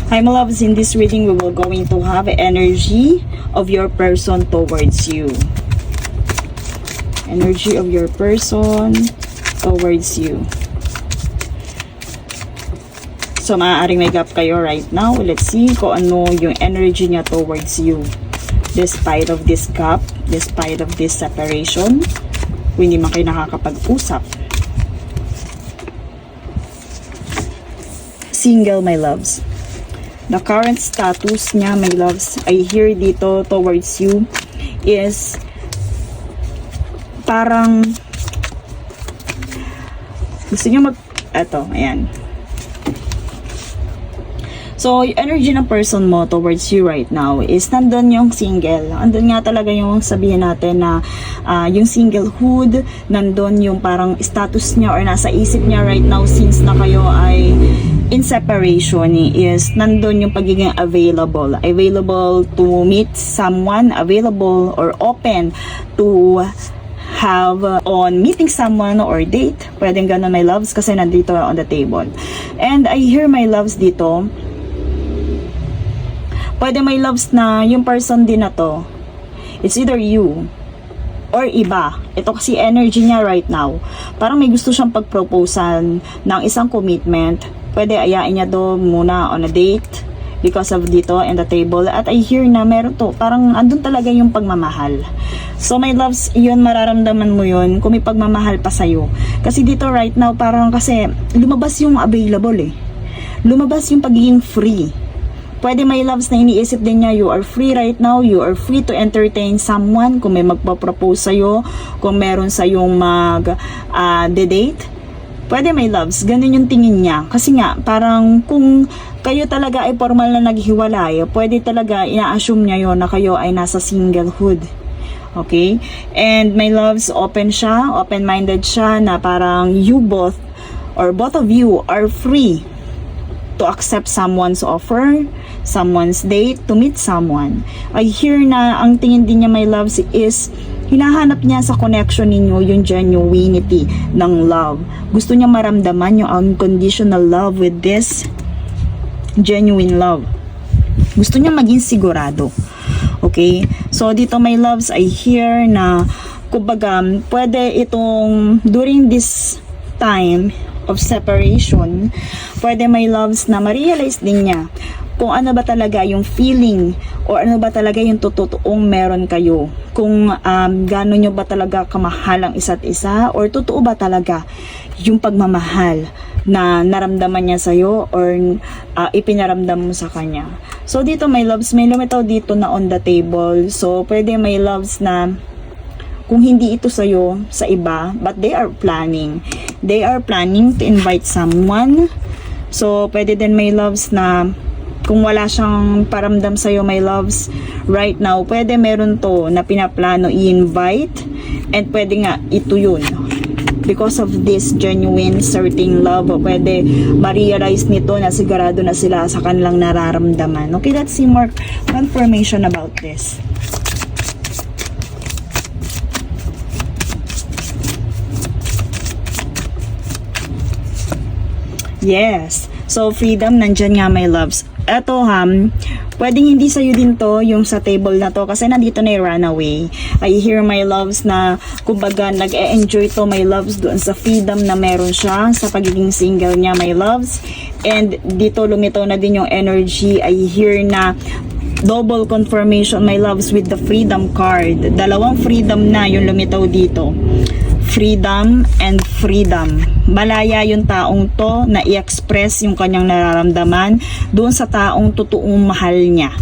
Hi my loves, in this reading we will going to have energy of your person towards you. Energy of your person towards you. So maaaring may gap kayo right now. Let's see kung ano yung energy niya towards you. Despite of this gap, despite of this separation, kung hindi man kayo nakakapag-usap. Single my loves. The current status niya, my loves, I hear dito towards you is parang gusto niyo eto, ayan. So, yung energy ng person mo towards you right now is nandun yung single. Andun nga talaga yung sabihin natin na yung singlehood, nandun yung parang status niya or nasa isip niya right now since na kayo ay in separation is nandun yung pagiging available. Available to meet someone, available or open to have on meeting someone or date. Pwedeng ganun my loves kasi nandito on the table. And I hear my loves dito, pwede may loves na yung person din na to, it's either you or iba. Ito kasi energy niya right now. Parang may gusto siyang pag-proposan ng isang commitment. Pwede ayain niya do muna on a date because of dito in the table. At I hear na meron to, parang andun talaga yung pagmamahal. So my loves, yun mararamdaman mo yun kung may pagmamahal pa sa'yo. Kasi dito right now, parang kasi lumabas yung available eh. Lumabas yung pagiging free. Pwede may loves na iniisip din niya, you are free right now, you are free to entertain someone, kung may magpa-propose sa'yo, kung meron sa'yong mag-date. Pwede may loves, ganun yung tingin niya. Kasi nga, parang kung kayo talaga ay formal na naghiwalay, pwede talaga ina-assume niya yon na kayo ay nasa singlehood. Okay? And my loves, open siya, open-minded siya na parang you both, or both of you are free to accept someone's offer, someone's date, to meet someone. I hear na ang tingin din niya my loves is hinahanap niya sa connection ninyo yung genuinity ng love. Gusto niya maramdaman yung unconditional love with this genuine love. Gusto niya maging sigurado. Okay? So dito my loves, I hear na kumbaga pwede itong during this time of separation, pwede may loves na ma-realize din niya kung ano ba talaga yung feeling or ano ba talaga yung totoong meron kayo. Kung gano'n nyo ba talaga kamahal ang isa't isa or totoo ba talaga yung pagmamahal na naramdaman niya sa'yo or ipinaramdam mo sa kanya. So dito my loves, may lumitaw dito na on the table. So pwede may loves na kung hindi ito sa'yo, sa iba, but they are planning. They are planning to invite someone. So, pwede din may loves na kung wala siyang paramdam sa'yo, my loves, right now, pwede meron to na pinaplano i-invite and pwede nga ito yun. Because of this genuine, certain love, pwede ma-realize nito na sigurado na sila sa kanilang nararamdaman. Okay, let's see more confirmation about this. Yes. So, freedom, nandyan nga my loves. Eto pwedeng hindi sa'yo din to, yung sa table na to, kasi nandito na yung runaway. I hear my loves na, kumbaga, nag-e-enjoy to my loves doon sa freedom na meron siya, sa pagiging single niya my loves. And dito lumitaw na din yung energy. I hear na double confirmation my loves with the freedom card. Dalawang freedom na yung lumitaw dito. Freedom and freedom. Malaya yung taong to na i-express yung kanyang nararamdaman doon sa taong totoong mahal niya.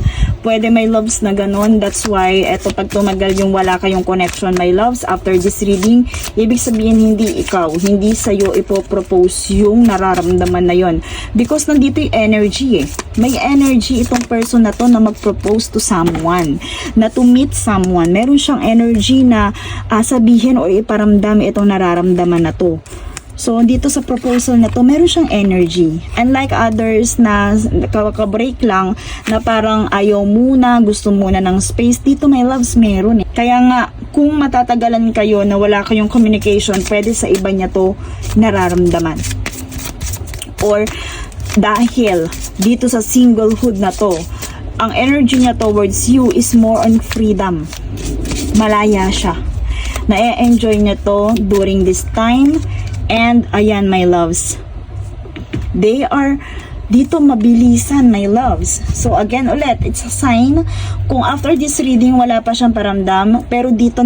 Pwede may loves na ganun. That's why eto pag tumagal yung wala kayong connection my loves after this reading, ibig sabihin hindi ikaw, hindi sa'yo ipopropose yung nararamdaman na yon. Because nandito yung energy eh. May energy itong person na to na mag-propose to someone, na to meet someone. Meron siyang energy na sabihin o iparamdam itong nararamdaman na to. So, dito sa proposal na to, meron siyang energy. Unlike others na kakabreak lang, na parang ayaw muna, gusto muna ng space, dito my loves meron eh. Kaya nga, kung matatagalan kayo na wala kayong communication, pwede sa iba niya to nararamdaman. Or, Dahil dito sa singlehood na to, ang energy niya towards you is more on freedom. Malaya siya. Na-enjoy niya to during this time. And ayan, my loves, they are dito mabilisan, my loves. So again ulit, it's a sign kung after this reading wala pa siyang paramdam, pero dito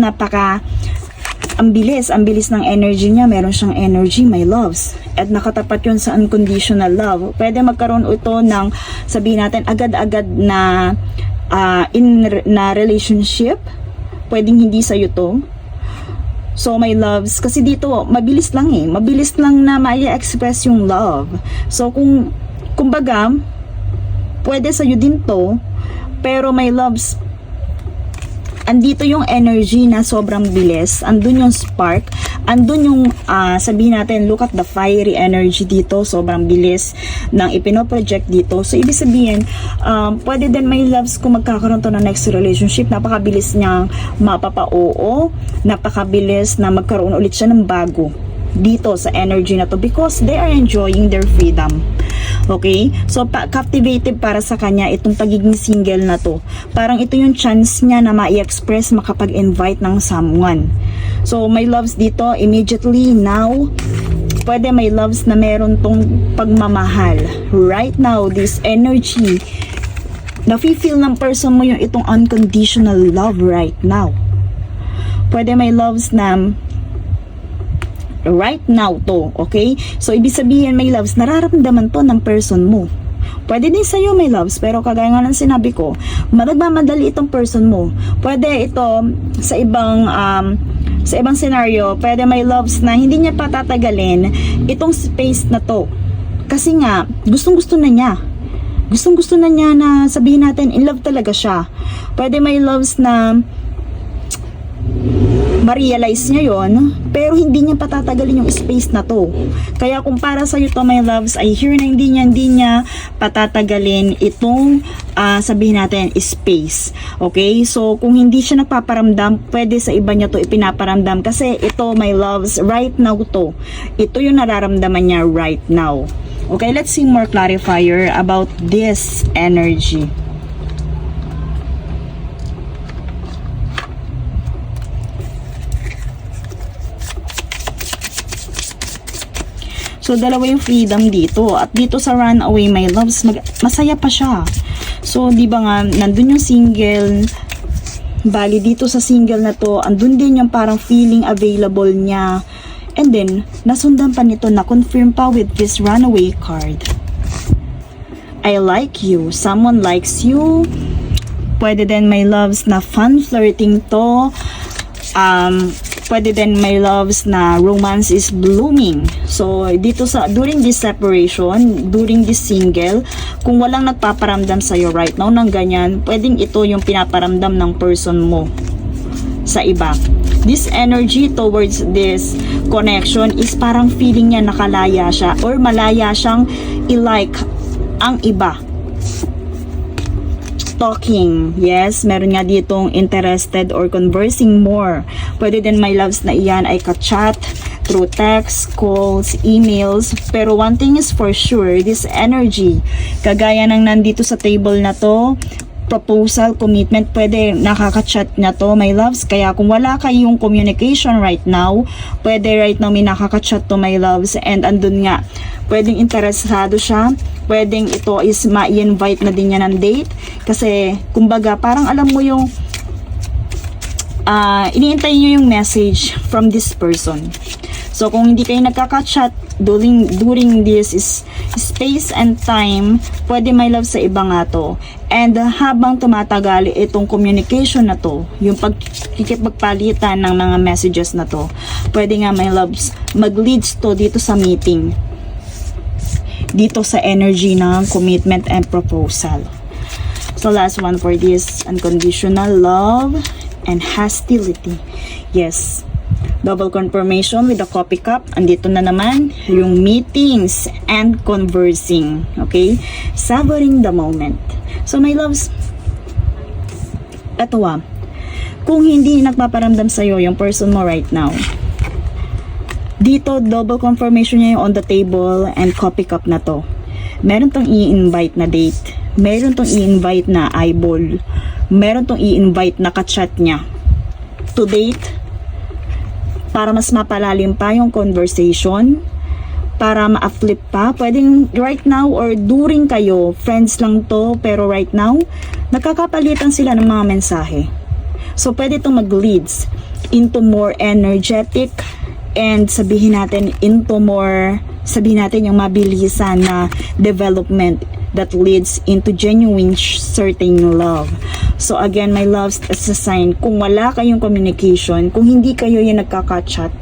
ang bilis ng energy niya. Meron siyang energy, my loves, at nakatapat yun sa unconditional love. Pwede magkaroon ito ng, sabihin natin, agad-agad na na relationship. Pwedeng hindi sa'yo to. So my loves, kasi dito mabilis lang na ma-express yung love. So kumbaga pwede sa'yo din to, pero my loves, andito yung energy na sobrang bilis, andun yung spark, andun yung sabihin natin, look at the fiery energy dito, sobrang bilis ng ipinoproject dito. So ibig sabihin, pwede din, my loves, kung magkakaroon to ng next relationship, napakabilis niyang mapapa-oo, napakabilis na magkaroon ulit siya ng bago dito sa energy na to, because they are enjoying their freedom. Okay? So, captivated para sa kanya itong pagiging single na to. Parang ito yung chance niya na ma-express, makapag-invite ng someone. So, my loves dito, immediately now, pwede, my loves, na meron tong pagmamahal. Right now, this energy, nafe-feel ng person mo yung itong unconditional love right now. Pwede, my loves, na right now to, okay? So, ibig sabihin, my loves, nararamdaman to ng person mo. Pwede din sa'yo, my loves, pero kagaya nga ng sinabi ko, nagmamadali itong person mo. Pwede ito sa ibang scenario, pwede, my loves, na hindi niya patatagalin itong space na to. Kasi nga, gustong-gusto na niya. Gustong-gusto na niya na sabihin natin, in love talaga siya. Pwede, my loves, na ma-realize niya yon, pero hindi niya patatagalin yung space na to. Kaya kung para sa'yo to, my loves, I hear na hindi niya patatagalin itong sabihin natin, space. Okay? So, kung hindi siya nagpaparamdam, pwede sa iba niya to ipinaparamdam. Kasi ito, my loves, right now to. Ito yung nararamdaman niya right now. Okay? Let's see more clarifier about this energy. So, dalawa yung freedom dito. At dito sa runaway, my loves, masaya pa siya. So, di ba nga, nandun yung single. Bali, dito sa single na to, andun din yung parang feeling available niya. And then, nasundan pa nito, na-confirm pa with this runaway card. I like you. Someone likes you. Pwede din, my loves, na fun flirting to. Pwede din, my loves, na romance is blooming. So, dito during this separation, during this single, kung walang nagpaparamdam sa'yo right now ng ganyan, pwedeng ito yung pinaparamdam ng person mo sa iba. This energy towards this connection is parang feeling niya nakalaya siya or malaya siyang i-like ang iba. Talking, yes, meron nga ditong interested or conversing more. Pwede din, my loves, na iyan ay ka-chat through text, calls, emails. Pero one thing is for sure, this energy, kagaya ng nandito sa table na to, proposal, commitment, pwede nakaka-chat na to, my loves. Kaya kung wala kayong communication right now, pwede right now may nakaka-chat to, my loves, and andun nga, pwedeng interesado siya, pwedeng ito is ma-invite na din niya ng date, kasi kumbaga parang alam mo yung iniintay niyo yung message from this person. So kung hindi kayo nagkaka-chat during this space and time, pwede, my love, sa iba nga to. And habang tumatagal itong communication na to, yung pagkikipagpalitan ng mga messages na to, pwede nga, my loves, mag-leads to dito sa meeting, dito sa energy ng commitment and proposal. So last one for this, unconditional love and hostility. Yes, double confirmation with the coffee cup. Andito na naman yung meetings and conversing. Okay? Savoring the moment. So my loves, eto kung hindi nagpaparamdam sa'yo yung person mo right now, dito double confirmation niya yung on the table and coffee cup na to. Meron tong i-invite na date. Meron tong i-invite na eyeball. Meron tong i-invite na ka-chat niya to date para mas mapalalim pa yung conversation, para ma-flip pa. Pwedeng right now or during kayo, friends lang to, pero right now, nakakapalitan sila ng mga mensahe. So, pwede itong mag-leads into more energetic and sabihin natin yung mabilisan na development that leads into genuine certain love. So again, my loves, as a sign, kung wala kayong communication, kung hindi kayo yung nagkaka-chat,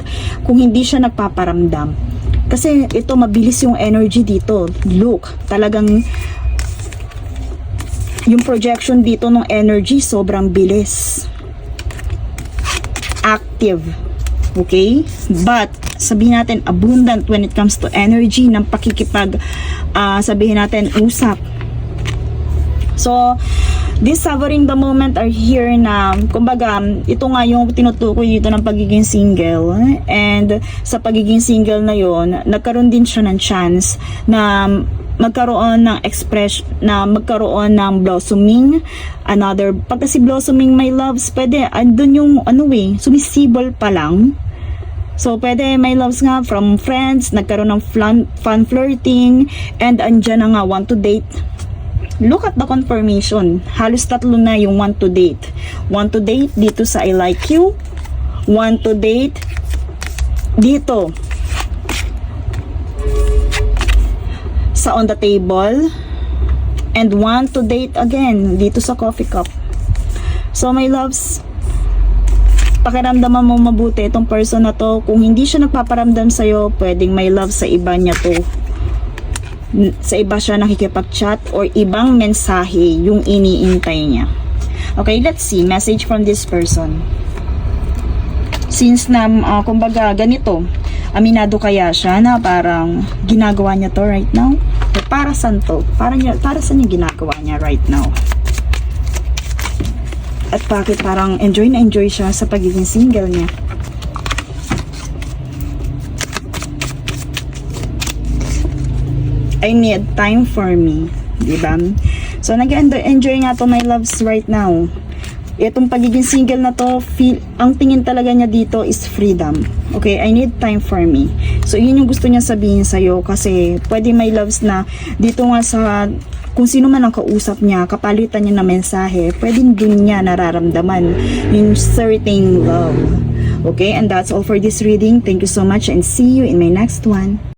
kung hindi siya nagpaparamdam, kasi ito mabilis yung energy dito. Look, talagang yung projection dito ng energy sobrang bilis. Active. Okay? But, sabihin natin, abundant when it comes to energy ng pakikipag, sabihin natin, usap. So, this savoring the moment are here na, kumbaga, ito nga yung tinutukoy dito ng pagiging single. And, sa pagiging single na yon, nagkaroon din siya ng chance na magkaroon ng magkaroon ng blossoming. Pag kasi blossoming, my loves, pwede, andun yung, sumisibol pa lang. So, pwede, my loves nga, from friends, nagkaroon ng fun flirting, and andyan na nga, want to date. Look at the confirmation. Halos tatlo na yung want to date. Want to date dito sa I like you. Want to date dito sa on the table, and want to date again dito sa coffee cup. So my loves, pakiramdaman mo mabuti itong person na to. Kung hindi siya nagpaparamdam sa'yo, pwedeng my love sa iba niya to, sa iba siya nakikipag-chat or ibang mensahe yung iniintay niya. Okay, let's see message from this person. Since na kumbaga ganito, aminado kaya siya na parang ginagawa niya to right now? O para saan to? Para saan yung ginagawa niya right now? At bakit parang enjoy na enjoy siya sa pagiging single niya? I need time for me, diba? So nag-enjoy nga to my loves right now. Itong pagiging single na to, ang tingin talaga niya dito is freedom. Okay, I need time for me. So, yun yung gusto niya sabihin sa'yo kasi pwede my loves na dito nga sa kung sino man ang kausap niya, kapalitan niya ng mensahe, pwede dun niya nararamdaman yung certain love. Okay, and that's all for this reading. Thank you so much and see you in my next one.